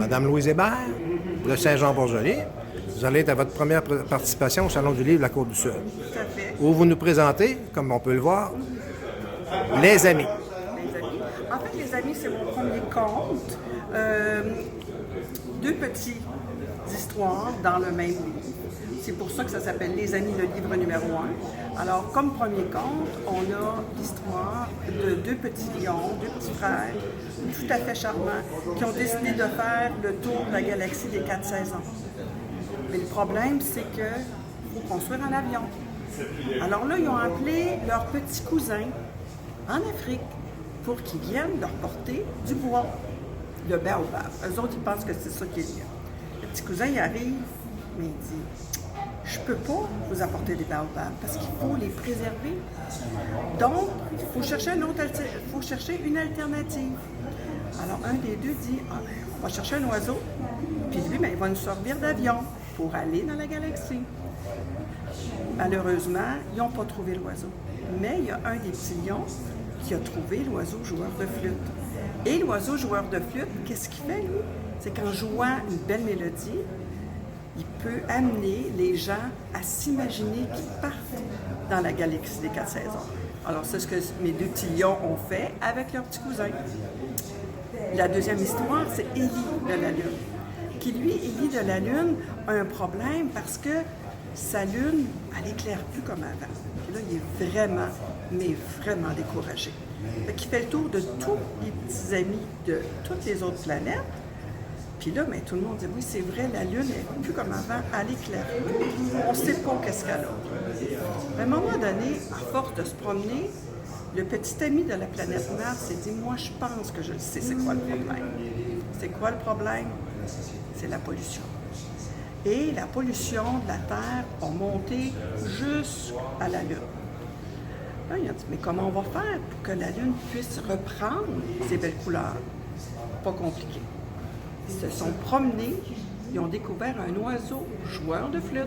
Madame Louise Hébert, de Saint-Jean-Port-Joli. Vous allez être à votre première participation au Salon du livre de la Côte-du-Sud, Tout à fait. où vous nous présentez, comme on peut le voir, Les Amis. Les amis. En fait, les amis, c'est mon premier conte. Deux petites histoires dans le même livre. C'est pour ça que ça s'appelle Les Amis, le livre numéro 1. Alors, comme premier conte, on a l'histoire de deux petits lions, deux petits frères, tout à fait charmants, qui ont décidé de faire le tour de la galaxie des 4 saisons. Mais le problème, c'est qu'il faut construire un avion. Alors là, ils ont appelé leurs petits cousins en Afrique pour qu'ils viennent leur porter du bois, le baobab. Eux autres, ils pensent que c'est ça qu'il y a. Le petit cousin, il arrive, mais il dit « Je peux pas vous apporter des baobabs parce qu'il faut les préserver. Donc, il faut chercher une alternative. » Alors, un des deux dit « Ah, ben, on va chercher un oiseau, puis lui, ben, il va nous servir d'avion pour aller dans la galaxie. » Malheureusement, ils n'ont pas trouvé l'oiseau. Mais il y a un des petits lions qui a trouvé l'oiseau joueur de flûte. Et l'oiseau joueur de flûte, qu'est-ce qu'il fait, lui? C'est qu'en jouant une belle mélodie, il peut amener les gens à s'imaginer qu'ils partent dans la galaxie des 4 saisons. Alors, c'est ce que mes deux petits lions ont fait avec leur petit cousin. La deuxième histoire, c'est Élie de la Lune. Qui, lui, Élie de la Lune, a un problème parce que sa lune, elle n'éclaire plus comme avant. Et là, il est vraiment, mais vraiment découragé. Fait qu'il fait le tour de tous les petits amis de toutes les autres planètes. Puis là, ben, tout le monde dit, oui, c'est vrai, la lune n'est plus comme avant, elle éclaire plus. On ne sait pas qu'est-ce qu'elle a. À un moment donné, à force de se promener, le petit ami de la planète Mars s'est dit, moi, je pense que je le sais, c'est quoi le problème. C'est quoi le problème? C'est la pollution. Et la pollution de la Terre a monté jusqu'à la Lune. Là, il a dit, mais comment on va faire pour que la Lune puisse reprendre ses belles couleurs? Pas compliqué. Ils se sont promenés, ils ont découvert un oiseau joueur de flûte.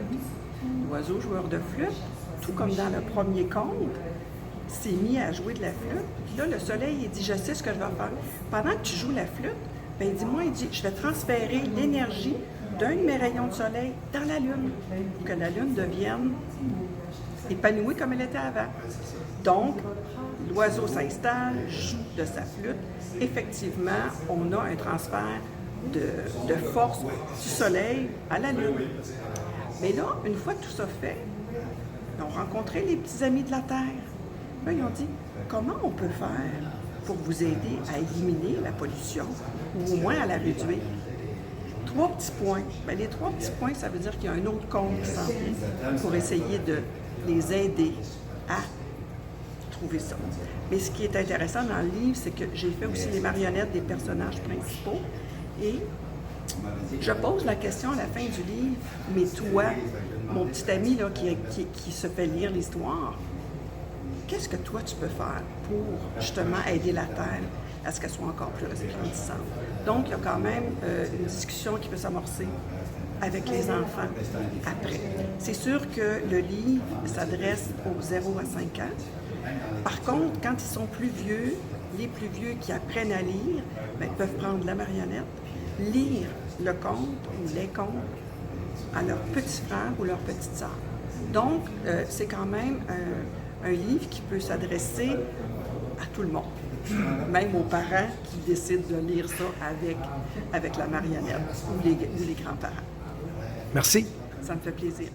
L'oiseau joueur de flûte, tout comme dans le premier conte, s'est mis à jouer de la flûte. Puis là, le soleil, il dit, je sais ce que je vais faire. Pendant que tu joues la flûte, ben, dis-moi, il dit, je vais transférer l'énergie d'un de mes rayons de soleil dans la Lune, pour que la Lune devienne épanouie comme elle était avant. Donc, l'oiseau s'installe, joue de sa flûte. Effectivement, on a un transfert de force du soleil à la Lune. Mais là, une fois tout ça fait, ils ont rencontré les petits amis de la Terre. Là, ils ont dit, comment on peut faire pour vous aider à éliminer la pollution, ou au moins à la réduire? 3 petits points. Bien, les 3 petits points, ça veut dire qu'il y a un autre compte qui s'en vient pour essayer de les aider à trouver ça. Mais ce qui est intéressant dans le livre, c'est que j'ai fait aussi les marionnettes des personnages principaux et je pose la question à la fin du livre, mais toi, mon petit ami là, qui se fait lire l'histoire, qu'est-ce que toi tu peux faire pour justement aider la Terre à ce qu'elle soit encore plus resplendissante? Donc, il y a quand même une discussion qui peut s'amorcer avec les enfants après. C'est sûr que le livre s'adresse aux 0 à 5 ans. Par contre, quand ils sont plus vieux, les plus vieux qui apprennent à lire, bien, ils peuvent prendre la marionnette, lire le conte ou les contes à leurs petits frères ou leurs petites sœurs. Donc, c'est quand même un livre qui peut s'adresser à tout le monde, même aux parents qui décident de lire ça avec la marionnette ou les grands-parents. Merci. Ça me fait plaisir.